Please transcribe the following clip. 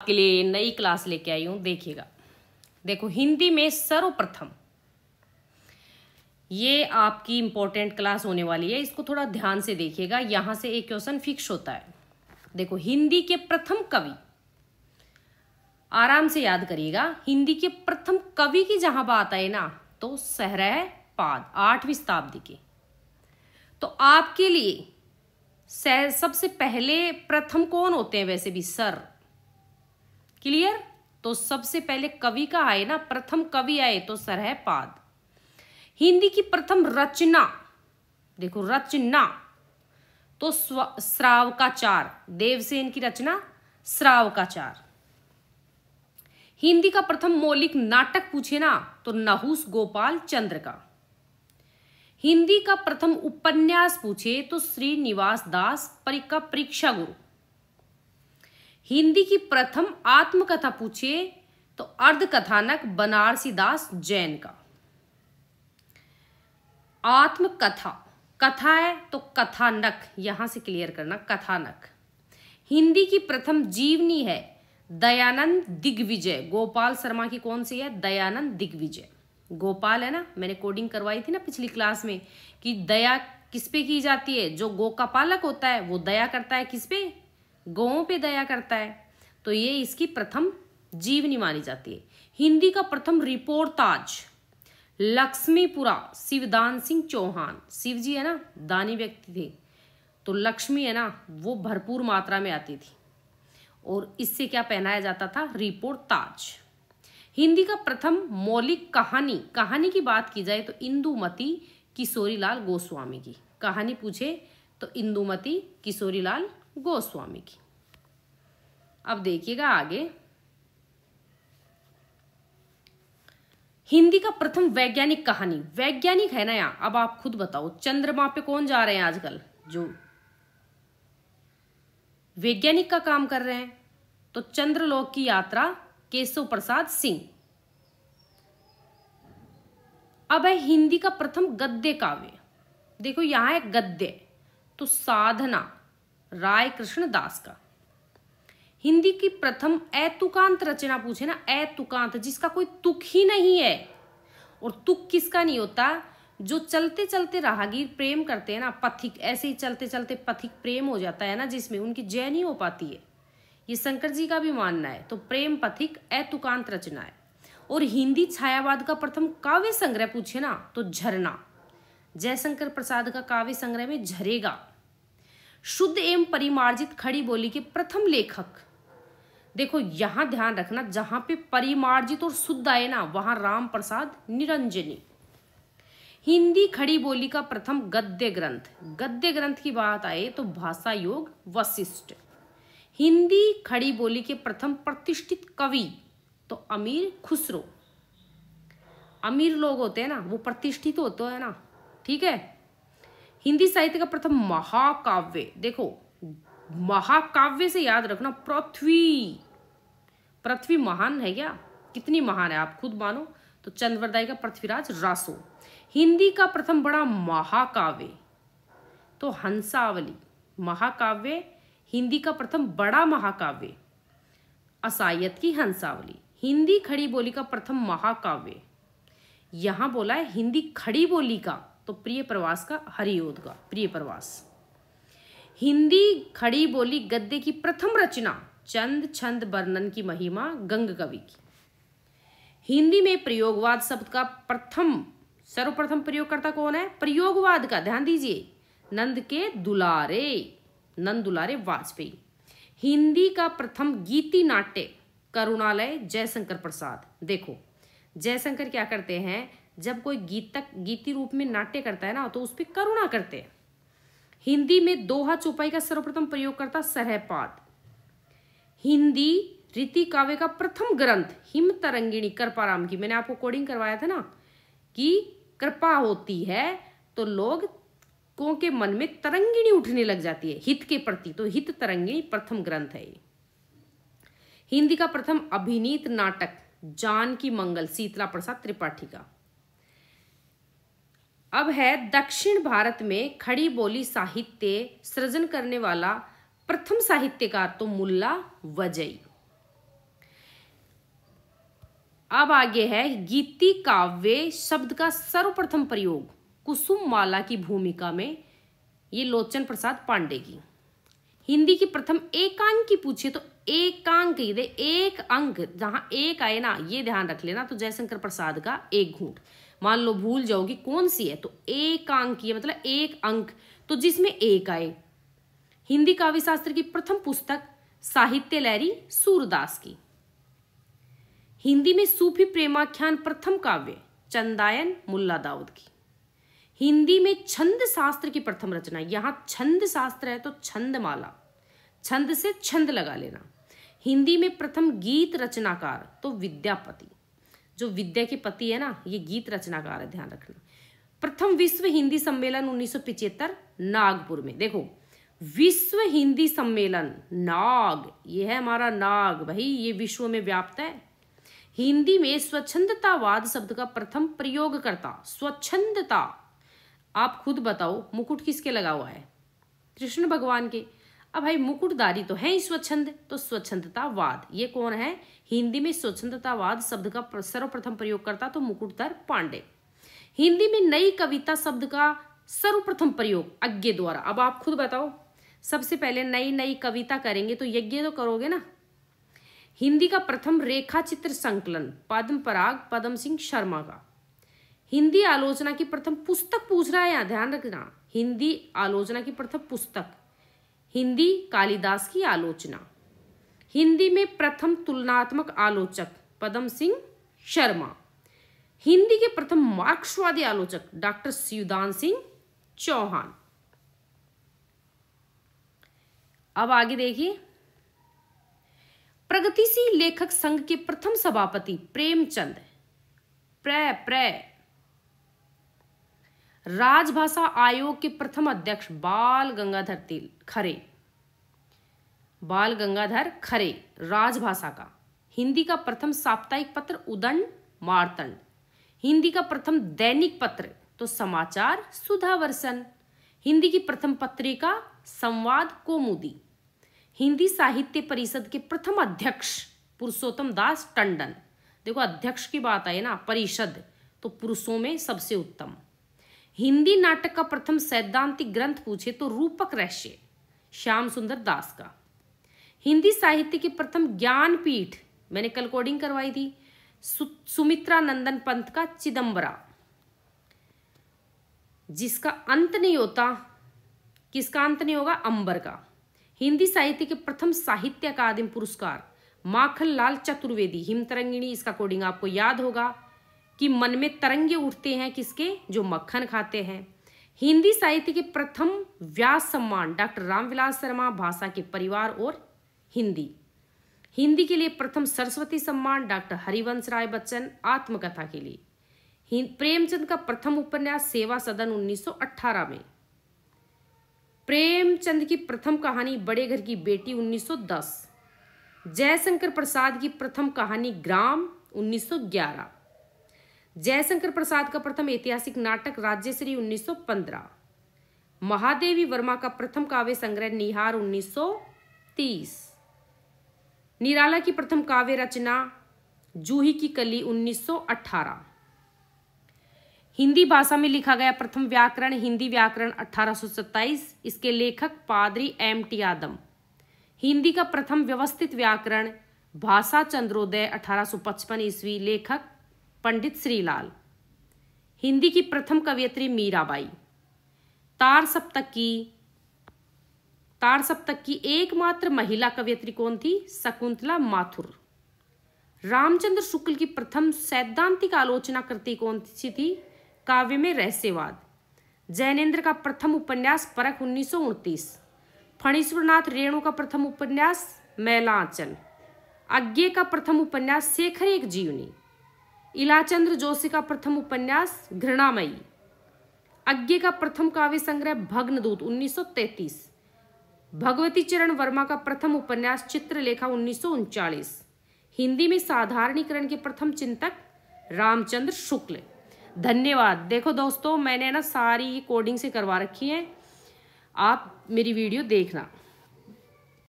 के लिए नई क्लास लेके आई हूं। देखिएगा, देखो हिंदी में सर्वप्रथम, ये आपकी इंपॉर्टेंट क्लास होने वाली है, इसको थोड़ा ध्यान से देखिएगा। यहां से एक क्वेश्चन फिक्स होता है। देखो, हिंदी के प्रथम कवि, आराम से याद करिएगा, हिंदी के प्रथम कवि की जहां बात आए ना तो सहरपाद 8वीं शताब्दी के। तो आपके लिए सबसे पहले प्रथम कौन होते हैं? वैसे भी सर, क्लियर? तो सबसे पहले कवि का आए ना, प्रथम कवि आए तो सहरपाद। हिंदी की प्रथम रचना, देखो रचना तो श्रावकाचार, देवसेन की रचना श्रावकाचार। हिंदी का प्रथम मौलिक नाटक पूछे ना तो नहुस गोपाल चंद्र का। हिंदी का प्रथम उपन्यास पूछे तो श्रीनिवास दास का परीक्षा गुरु। हिंदी की प्रथम आत्मकथा पूछे तो अर्धकथानक बनारसी दास जैन का। आत्मकथा, कथा है तो कथानक, यहां से क्लियर करना, कथानक। हिंदी की प्रथम जीवनी है दयानंद दिग्विजय, गोपाल शर्मा की। कौन सी है? दयानंद दिग्विजय। गोपाल है ना, मैंने कोडिंग करवाई थी ना पिछली क्लास में कि दया किस पे की जाती है? जो गौ का पालक होता है वो दया करता है किस पे? गौओं पे दया करता है। तो ये इसकी प्रथम जीवनी मानी जाती है। हिंदी का प्रथम रिपोर्टाज लक्ष्मीपुरा, शिवदान सिंह चौहान। शिव जी है ना, दानी व्यक्ति थे, तो लक्ष्मी है ना वो भरपूर मात्रा में आती थी और इससे क्या पहनाया जाता था? रिपोर्टाज। हिंदी का प्रथम मौलिक कहानी, कहानी की बात की जाए तो इंदुमती किशोरीलाल गोस्वामी की। कहानी पूछे तो इंदुमती किशोरीलाल गोस्वामी की। अब देखिएगा आगे, हिंदी का प्रथम वैज्ञानिक कहानी, वैज्ञानिक है ना यहाँ। अब आप खुद बताओ, चंद्रमा पे कौन जा रहे हैं आजकल? जो वैज्ञानिक का काम कर रहे हैं, तो चंद्रलोक की यात्रा केशव प्रसाद सिंह। अब है हिंदी का प्रथम गद्य काव्य, देखो यहां है गद्य तो साधना राय कृष्ण दास का। हिंदी की प्रथम ऐतुकांत रचना पूछे ना, ऐतुकांत जिसका कोई तुक ही नहीं है। और तुक किसका नहीं होता? जो चलते चलते राहगीर प्रेम करते हैं ना, पथिक, ऐसे ही चलते चलते पथिक प्रेम हो जाता है ना, जिसमें उनकी जय नहीं हो पाती है। ये शंकर जी का भी मानना है। तो प्रेम पथिक ऐतुकांत रचना है। और हिंदी छायावाद का प्रथम काव्य संग्रह पूछे ना तो झरना, जयशंकर प्रसाद का काव्य संग्रह में झरेगा। शुद्ध एवं परिमार्जित खड़ी बोली के प्रथम लेखक, देखो यहां ध्यान रखना, जहां पे परिमार्जित और शुद्ध आए ना वहां राम प्रसाद निरंजनी। हिंदी खड़ी बोली का प्रथम गद्य ग्रंथ, गद्य ग्रंथ की बात आए तो भाषा योग वशिष्ठ। हिंदी खड़ी बोली के प्रथम प्रतिष्ठित कवि तो अमीर खुसरो। अमीर लोग होते हैं ना वो प्रतिष्ठित होते हैं ना, ठीक है। हिंदी साहित्य का प्रथम महाकाव्य, देखो महाकाव्य से याद रखना पृथ्वी, पृथ्वी महान है क्या? कितनी महान है आप खुद मानो। तो चंद्रवरदाई का पृथ्वीराज रासो। हिंदी का प्रथम बड़ा महाकाव्य तो हंसावली। महाकाव्य हिंदी का प्रथम बड़ा महाकाव्य असायत की हंसावली। हिंदी खड़ी बोली का प्रथम महाकाव्य, यहां बोला है हिंदी खड़ी बोली का तो प्रिय प्रवास का हरियोध का प्रिय प्रवास। हिंदी खड़ी बोली गद्य की प्रथम रचना चंद छंद वर्णन की महिमा गंग कवि की। हिंदी में प्रयोगवाद शब्द का सर्वप्रथम प्रयोगकर्ता कौन है? प्रयोगवाद का ध्यान दीजिए, नंद के दुलारे, नंद दुलारे वाजपेयी। हिंदी का प्रथम गीति नाट्य करुणालय जयशंकर प्रसाद। देखो जयशंकर क्या करते हैं, जब कोई गीति रूप में नाट्य करता है ना तो उस पर करुणा करते हैं। हिंदी में दोहा चौपाई का सर्वप्रथम प्रयोगकर्ता सहरपाद। हिंदी रीति काव्य का प्रथम ग्रंथ हिम तरंगिणी कृपाराम की। मैंने आपको कोडिंग करवाया था ना कि कृपा होती है तो लोगों के मन में तरंगिणी उठने लग जाती है हित के प्रति, तो हित तरंगिणी प्रथम ग्रंथ है। हिंदी का प्रथम अभिनीत नाटक जानकी मंगल शीतला प्रसाद त्रिपाठी का। अब है दक्षिण भारत में खड़ी बोली साहित्य सृजन करने वाला प्रथम साहित्यकार तो मुल्ला वजई। अब आगे है गीति काव्य शब्द का सर्वप्रथम प्रयोग कुसुम माला की भूमिका में, ये लोचन प्रसाद पांडे की। हिंदी की प्रथम एकांक की पूछे तो एकांक ही दे, एक अंक जहां एक आए ना ये ध्यान रख लेना। तो जयशंकर प्रसाद का एक घूंट, मान लो भूल जाओगी कौन सी है तो एकांक है मतलब एक अंक, तो जिसमें एक आए। हिंदी काव्य शास्त्र की प्रथम पुस्तक साहित्य लहरी सूरदास की। हिंदी में सूफी प्रेमाख्यान प्रथम काव्य चंदायन मुल्ला दाऊद की। हिंदी में छंद शास्त्र की प्रथम रचना, यहां छंद शास्त्र है तो छंदमाला, छंद से छंद लगा लेना। हिंदी में प्रथम गीत रचनाकार तो विद्यापति, जो विद्या के पति है ना ये गीत रचनाकार है, ध्यान रखना। प्रथम विश्व हिंदी सम्मेलन 1975 नागपुर में। देखो विश्व हिंदी सम्मेलन, नाग ये है हमारा नाग भाई, ये विश्व में व्याप्त है। हिंदी में स्वच्छंदतावाद शब्द का प्रथम प्रयोगकर्ता, स्वच्छंदता आप खुद बताओ मुकुट किसके लगा हुआ है? कृष्ण भगवान के। अब भाई मुकुटधारी तो है ही स्वच्छंद, तो स्वच्छंदतावाद ये कौन है? हिंदी में स्वच्छंदतावाद शब्द का सर्वप्रथम प्रयोगकर्ता तो मुकुटधर पांडे। हिंदी में नई कविता शब्द का सर्वप्रथम प्रयोग अज्ञे द्वारा। अब आप खुद बताओ, सबसे पहले नई कविता करेंगे तो यज्ञ तो करोगे ना। हिंदी का प्रथम रेखा चित्र संकलन पद्म पराग पद्म सिंह शर्मा का। हिंदी आलोचना की प्रथम पुस्तक पूछ रहा है, यहाँ ध्यान रखना। हिंदी आलोचना की प्रथम पुस्तक हिंदी कालिदास की आलोचना। हिंदी में प्रथम तुलनात्मक आलोचक पद्म सिंह शर्मा। हिंदी के प्रथम मार्क्सवादी आलोचक डॉक्टर शिवदान सिंह चौहान। अब आगे देखिए, प्रगतिशील लेखक संघ के प्रथम सभापति प्रेमचंद। राजभाषा आयोग के प्रथम अध्यक्ष बाल गंगाधर खरे राजभाषा का। हिंदी का प्रथम साप्ताहिक पत्र उदंड मार्तंड। हिंदी का प्रथम दैनिक पत्र तो समाचार सुधावर्सन। हिंदी की प्रथम पत्रिका संवाद कौमुदी। हिंदी साहित्य परिषद के प्रथम अध्यक्ष पुरुषोत्तम दास टंडन। देखो अध्यक्ष की बात आई ना, परिषद तो पुरुषों में सबसे उत्तम। हिंदी नाटक का प्रथम सैद्धांतिक ग्रंथ पूछे तो रूपक रहस्य श्याम सुंदर दास का। हिंदी साहित्य के प्रथम ज्ञानपीठ मैंने कल कोडिंग करवाई थी, सुमित्रा नंदन पंत का चिदंबरा, जिसका अंत नहीं होता। किसका अंत नहीं होगा? अंबर का। हिंदी साहित्य के प्रथम साहित्य अकादमी पुरस्कार माखन लाल चतुर्वेदी हिमतरंगिणी। इसका कोडिंग आपको याद होगा कि मन में तरंगे उठते हैं किसके? जो मक्खन खाते हैं। हिंदी साहित्य के प्रथम व्यास सम्मान डॉक्टर रामविलास शर्मा भाषा के परिवार और हिंदी। हिंदी के लिए प्रथम सरस्वती सम्मान डॉक्टर हरिवंश राय बच्चन आत्मकथा के लिए। प्रेमचंद का प्रथम उपन्यास सेवा सदन 1918 में। प्रेमचंद की प्रथम कहानी बड़े घर की बेटी 1910। जयशंकर प्रसाद की प्रथम कहानी ग्राम 1911। जयशंकर प्रसाद का प्रथम ऐतिहासिक नाटक राज्यश्री 1915। महादेवी वर्मा का प्रथम काव्य संग्रह निहार 1930। निराला की प्रथम काव्य रचना जूही की कली 1918। हिंदी भाषा में लिखा गया प्रथम व्याकरण हिंदी व्याकरण 1827। इसके लेखक पादरी M.T. आदम। हिंदी का प्रथम व्यवस्थित व्याकरण भाषा चंद्रोदय 1855 ईस्वी। लेखक पंडित श्रीलाल। हिंदी की प्रथम कवयित्री मीराबाई। तार सप्तक की एकमात्र महिला कवयित्री कौन थी? शकुंतला माथुर। रामचंद्र शुक्ल की प्रथम सैद्धांतिक आलोचना करती कौन सी थी? काव्य में रहस्यवाद। जैनेन्द्र का प्रथम उपन्यास परख 1929। फणीश्वरनाथ रेणु का प्रथम उपन्यास मैलांचल। अज्ञे का प्रथम उपन्यास शेखर एक जीवनी। इलाचंद्र जोशी का प्रथम उपन्यास घृणामयी। अज्ञे का प्रथम काव्य संग्रह भग्नदूत 1933। भगवती चरण वर्मा का प्रथम उपन्यास चित्रलेखा 1939। हिंदी में साधारणीकरण के प्रथम चिंतक रामचंद्र शुक्ल। धन्यवाद। देखो दोस्तों मैंने ना सारी कोडिंग से करवा रखी है, आप मेरी वीडियो देखना।